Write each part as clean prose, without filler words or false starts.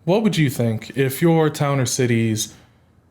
What would you think if your town or city's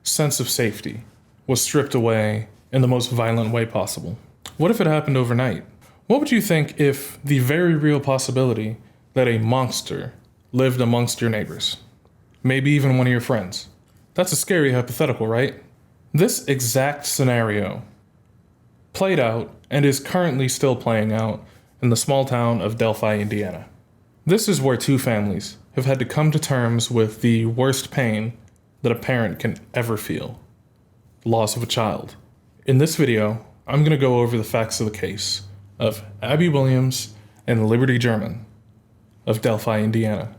sense of safety was stripped away in the most violent way possible? What if it happened overnight? What would you think if the very real possibility that a monster lived amongst your neighbors? Maybe even one of your friends. That's a scary hypothetical, right? This exact scenario played out and is currently still playing out in the small town of Delphi, Indiana. This is where two families have had to come to terms with the worst pain that a parent can ever feel: loss of a child. In this video, I'm going to go over the facts of the case of Abby Williams and Liberty German of Delphi, Indiana.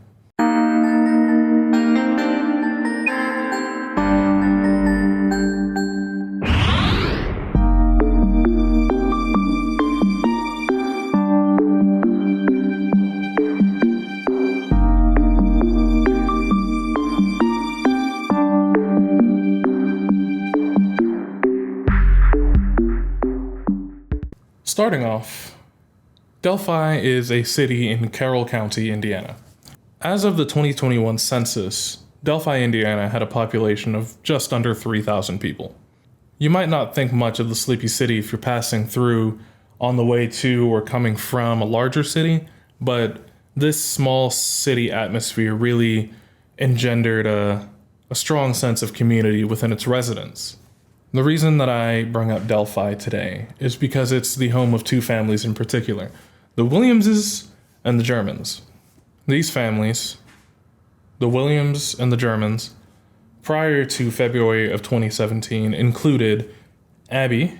Starting off, Delphi is a city in Carroll County, Indiana. As of the 2021 census, Delphi, Indiana had a population of just under 3,000 people. You might not think much of the sleepy city if you're passing through on the way to or coming from a larger city, but this small city atmosphere really engendered a strong sense of community within its residents. The reason that I bring up Delphi today is because it's the home of two families in particular, the Williamses and the Germans. These families, the Williams and the Germans, prior to February of 2017, included Abby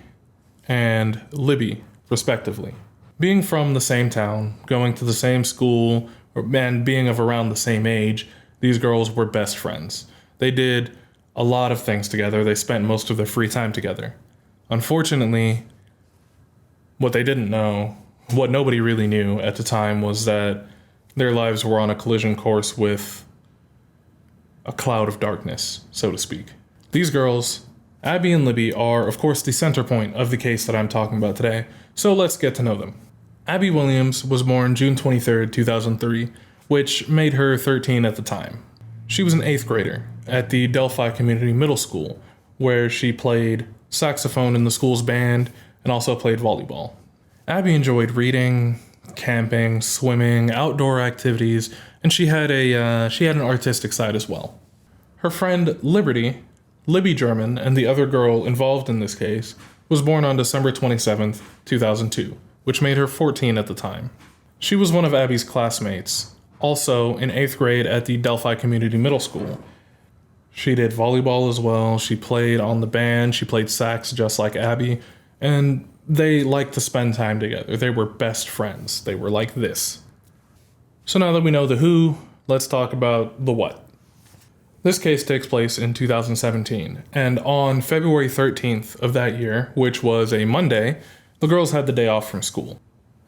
and Libby, respectively. Being from the same town, going to the same school, and being of around the same age, these girls were best friends. They did a lot of things together. They spent most of their free time together. Unfortunately, what they didn't know, what nobody really knew at the time, was that their lives were on a collision course with a cloud of darkness, so to speak. These girls, Abby and Libby, are of course the center point of the case that I'm talking about today, so let's get to know them. Abby Williams was born June 23rd, 2003, which made her 13 at the time. She was an 8th grader at the Delphi Community Middle School, where she played saxophone in the school's band and also played volleyball. Abby enjoyed reading, camping, swimming, outdoor activities, and she had an artistic side as well. Her friend Libby German, and the other girl involved in this case, was born on December 27th, 2002, which made her 14 at the time. She was one of Abby's classmates, also in 8th grade at the Delphi Community Middle School. She did volleyball as well. She played on the band. She played sax just like Abby. And they liked to spend time together. They were best friends. They were like this. So now that we know the who, let's talk about the what. This case takes place in 2017. And on February 13th of that year, which was a Monday, the girls had the day off from school.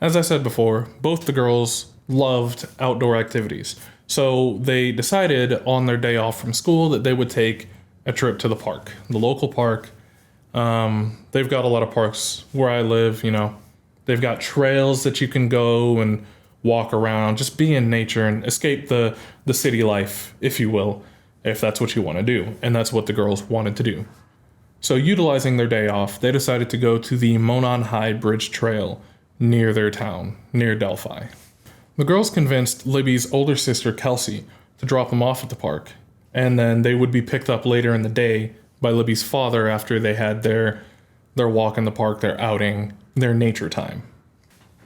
As I said before, both the girls loved outdoor activities. So they decided on their day off from school that they would take a trip to the park, the local park. They've got a lot of parks where I live, They've got trails that you can go and walk around, just be in nature and escape the city life, if you will, if that's what you want to do. And that's what the girls wanted to do. So utilizing their day off, they decided to go to the Monon High Bridge Trail near their town, near Delphi. The girls convinced Libby's older sister, Kelsey, to drop them off at the park, and then they would be picked up later in the day by Libby's father after they had their walk in the park, their outing, their nature time.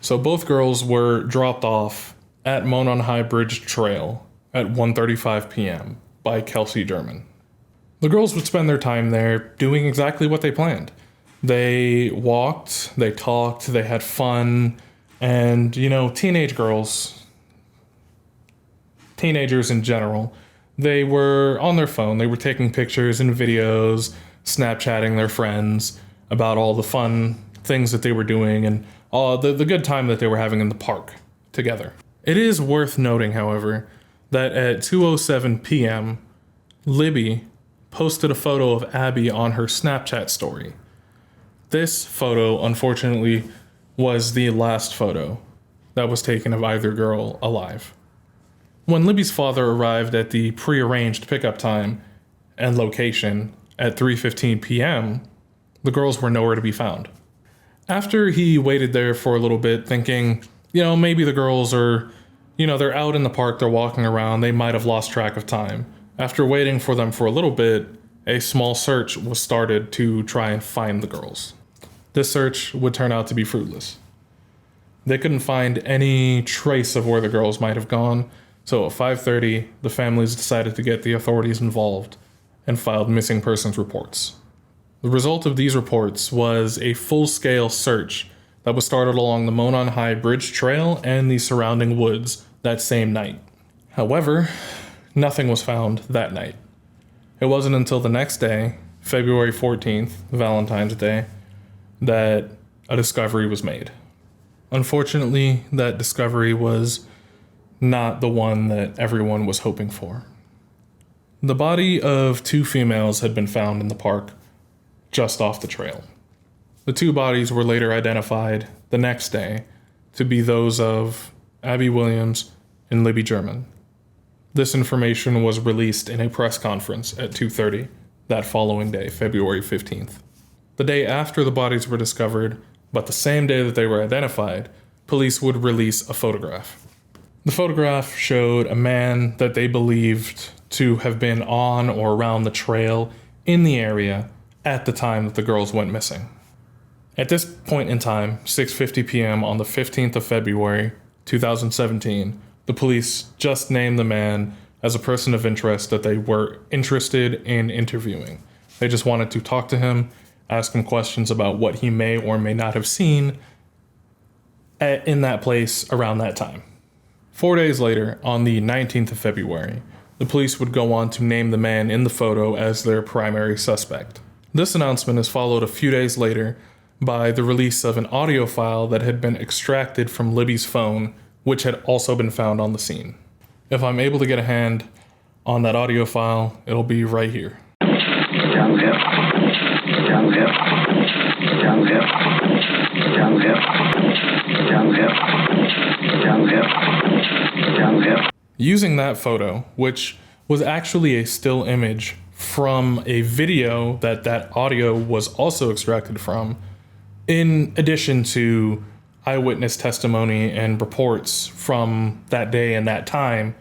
So both girls were dropped off at Monon High Bridge Trail at 1:35 p.m. by Kelsey German. The girls would spend their time there doing exactly what they planned. They walked, they talked, they had fun. And, teenage girls, teenagers in general, they were on their phone. They were taking pictures and videos, Snapchatting their friends about all the fun things that they were doing and the good time that they were having in the park together. It is worth noting, however, that at 2:07 p.m., Libby posted a photo of Abby on her Snapchat story. This photo, unfortunately, was the last photo that was taken of either girl alive. When Libby's father arrived at the prearranged pickup time and location at 3:15 p.m., the girls were nowhere to be found. After he waited there for a little bit, thinking, maybe the girls are, they're out in the park, they're walking around, they might have lost track of time. After waiting for them for a little bit, a small search was started to try and find the girls. This search would turn out to be fruitless. They couldn't find any trace of where the girls might have gone, so at 5:30, the families decided to get the authorities involved and filed missing persons reports. The result of these reports was a full-scale search that was started along the Monon High Bridge Trail and the surrounding woods that same night. However, nothing was found that night. It wasn't until the next day, February 14th, Valentine's Day, that a discovery was made. Unfortunately, that discovery was not the one that everyone was hoping for. The body of 2 females had been found in the park just off the trail. The 2 bodies were later identified the next day to be those of Abby Williams and Libby German. This information was released in a press conference at 2:30 that following day, February 15th. The day after the bodies were discovered, but the same day that they were identified, police would release a photograph. The photograph showed a man that they believed to have been on or around the trail in the area at the time that the girls went missing. At this point in time, 6:50 p.m. on the 15th of February, 2017, the police just named the man as a person of interest that they were interested in interviewing. They just wanted to talk to him, ask him questions about what he may or may not have seen in that place around that time. 4 days later, on the 19th of February, the police would go on to name the man in the photo as their primary suspect. This announcement is followed a few days later by the release of an audio file that had been extracted from Libby's phone, which had also been found on the scene. If I'm able to get a hand on that audio file, it'll be right here. Using that photo, which was actually a still image from a video that audio was also extracted from, in addition to eyewitness testimony and reports from that day and that time,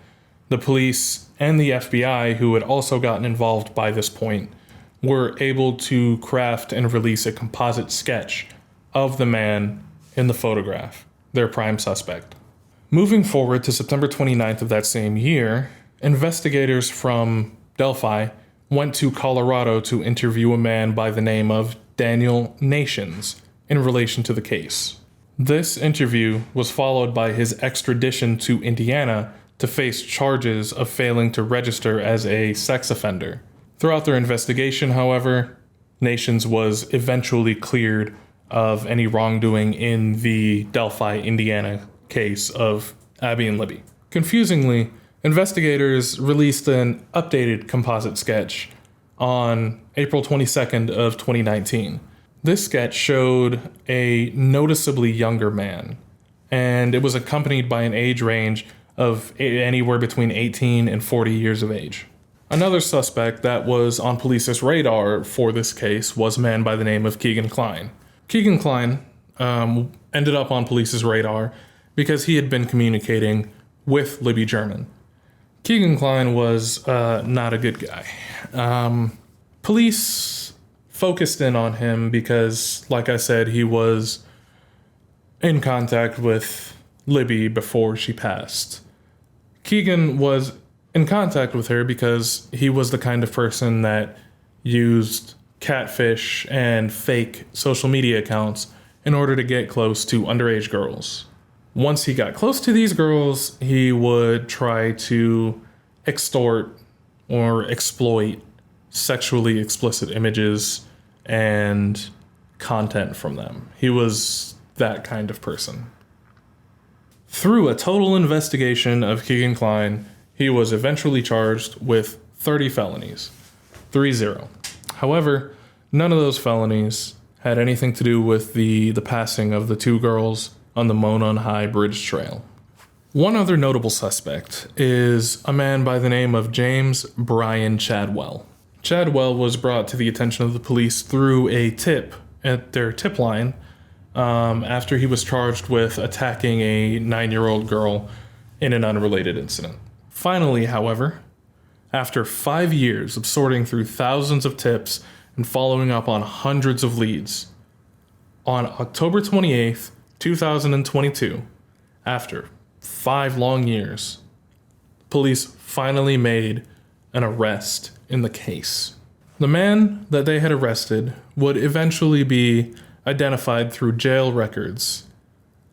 the police and the FBI, who had also gotten involved by this point, were able to craft and release a composite sketch of the man in the photograph, their prime suspect. Moving forward to September 29th of that same year, investigators from Delphi went to Colorado to interview a man by the name of Daniel Nations in relation to the case. This interview was followed by his extradition to Indiana to face charges of failing to register as a sex offender. Throughout their investigation, however, Nations was eventually cleared of any wrongdoing in the Delphi, Indiana case of Abby and Libby. Confusingly, investigators released an updated composite sketch on April 22nd of 2019. This sketch showed a noticeably younger man, and it was accompanied by an age range of anywhere between 18 and 40 years of age. Another suspect that was on police's radar for this case was a man by the name of Keegan Kline. Keegan Kline ended up on police's radar because he had been communicating with Libby German. Keegan Kline was not a good guy. Police focused in on him because, like I said, he was in contact with Libby before she passed. Keegan was in contact with her because he was the kind of person that used catfish and fake social media accounts in order to get close to underage girls. Once he got close to these girls, he would try to extort or exploit sexually explicit images and content from them. He was that kind of person. Through a total investigation of Keegan Kline, he was eventually charged with 30 felonies. 30. However, none of those felonies had anything to do with the passing of the 2 girls on the Monon High Bridge Trail. One other notable suspect is a man by the name of James Brian Chadwell. Chadwell was brought to the attention of the police through a tip at their tip line after he was charged with attacking a 9-year-old girl in an unrelated incident. Finally, however, after 5 years of sorting through thousands of tips and following up on hundreds of leads, on October 28th, 2022, after 5 long years, police finally made an arrest in the case. The man that they had arrested would eventually be identified through jail records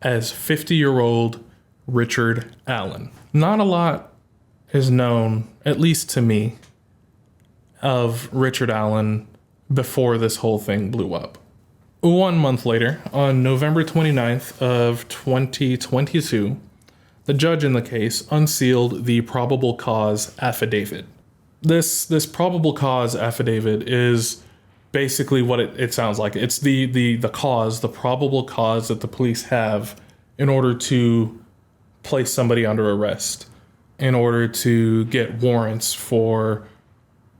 as 50-year-old Richard Allen. Not a lot is known, at least to me, of Richard Allen before this whole thing blew up. 1 month later, on November 29th of 2022, the judge in the case unsealed the probable cause affidavit. This probable cause affidavit is basically what it sounds like. It's the probable cause that the police have in order to place somebody under arrest, in order to get warrants for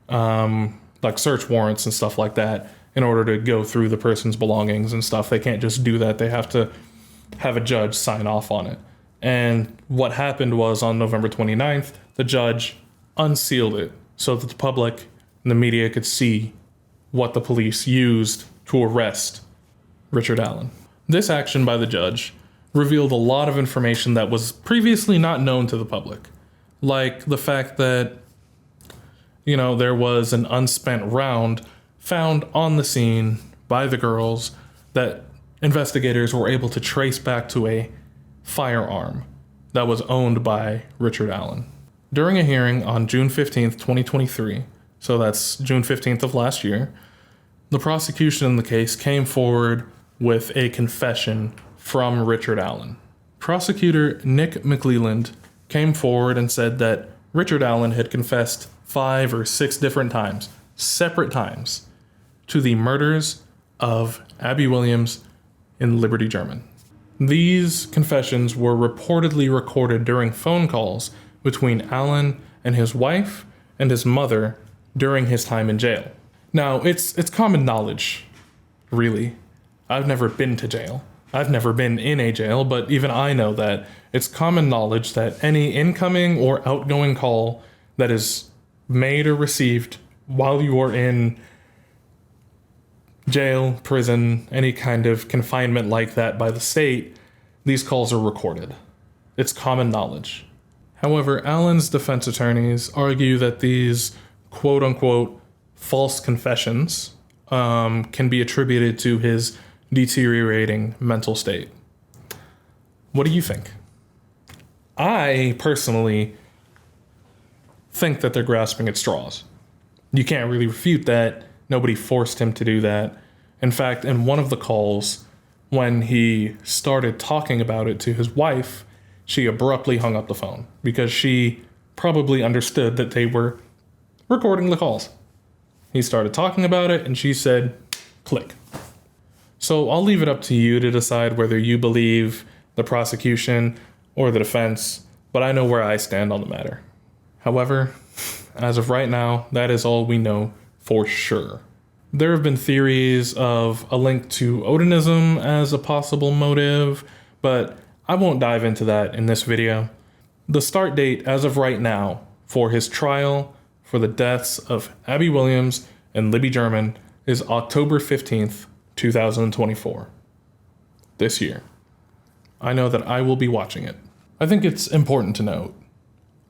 like search warrants and stuff like that, in order to go through the person's belongings and stuff. They can't just do that. They have to have a judge sign off on it. And what happened was on November 29th, the judge unsealed it so that the public and the media could see what the police used to arrest Richard Allen. This action by the judge revealed a lot of information that was previously not known to the public, like the fact that, there was an unspent round found on the scene by the girls that investigators were able to trace back to a firearm that was owned by Richard Allen. During a hearing on June 15th, 2023, so that's June 15th of last year, the prosecution in the case came forward with a confession from Richard Allen. Prosecutor Nick McClelland came forward and said that Richard Allen had confessed 5 or 6 different times, separate times, to the murders of Abby Williams and Libby German. These confessions were reportedly recorded during phone calls between Allen and his wife and his mother during his time in jail. Now, it's common knowledge, really. I've never been to jail. I've never been in a jail, but even I know that it's common knowledge that any incoming or outgoing call that is made or received while you are in jail, prison, any kind of confinement like that by the state, these calls are recorded. It's common knowledge. However, Allen's defense attorneys argue that these quote-unquote false confessions can be attributed to his deteriorating mental state. What do you think? I personally think that they're grasping at straws. You can't really refute that. Nobody forced him to do that. In fact, in one of the calls, when he started talking about it to his wife, she abruptly hung up the phone because she probably understood that they were recording the calls. He started talking about it and she said, click. So I'll leave it up to you to decide whether you believe the prosecution or the defense, but I know where I stand on the matter. However, as of right now, that is all we know for sure. There have been theories of a link to Odinism as a possible motive, but I won't dive into that in this video. The start date as of right now for his trial for the deaths of Abby Williams and Libby German is October 15th, 2024. This year. I know that I will be watching it. I think it's important to note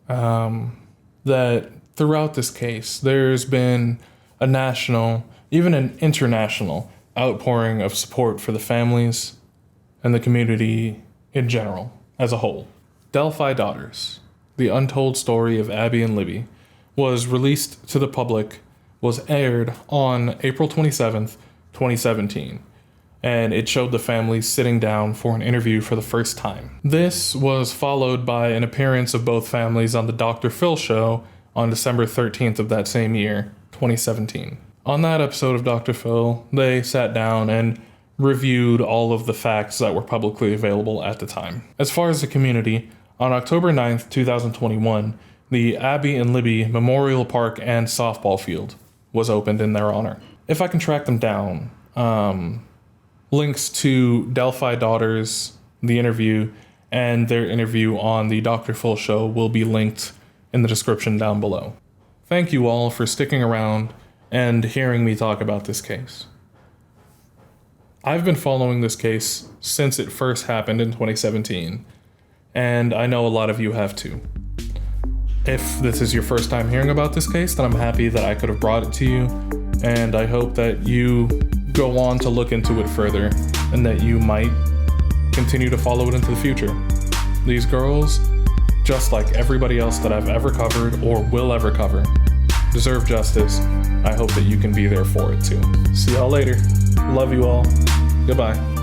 that throughout this case, there's been a national, even an international outpouring of support for the families and the community in general, as a whole. Delphi Daughters, the untold story of Abby and Libby, was released to the public, was aired on April 27th, 2017, and it showed the families sitting down for an interview for the first time. This was followed by an appearance of both families on the Dr. Phil show on December 13th of that same year, 2017. On that episode of Dr. Phil, they sat down and reviewed all of the facts that were publicly available at the time. As far as the community, On October 9th, 2021, the Abby and Libby Memorial Park and softball field was opened in their honor. If I can track them down, links to Delphi Daughters, the interview, and their interview on the Dr. Phil show will be linked in the description down below. Thank you all for sticking around and hearing me talk about this case. I've been following this case since it first happened in 2017, and I know a lot of you have too. If this is your first time hearing about this case, then I'm happy that I could have brought it to you, and I hope that you go on to look into it further, and that you might continue to follow it into the future. These girls, just like everybody else that I've ever covered or will ever cover, deserve justice. I hope that you can be there for it too. See y'all later. Love you all. Goodbye.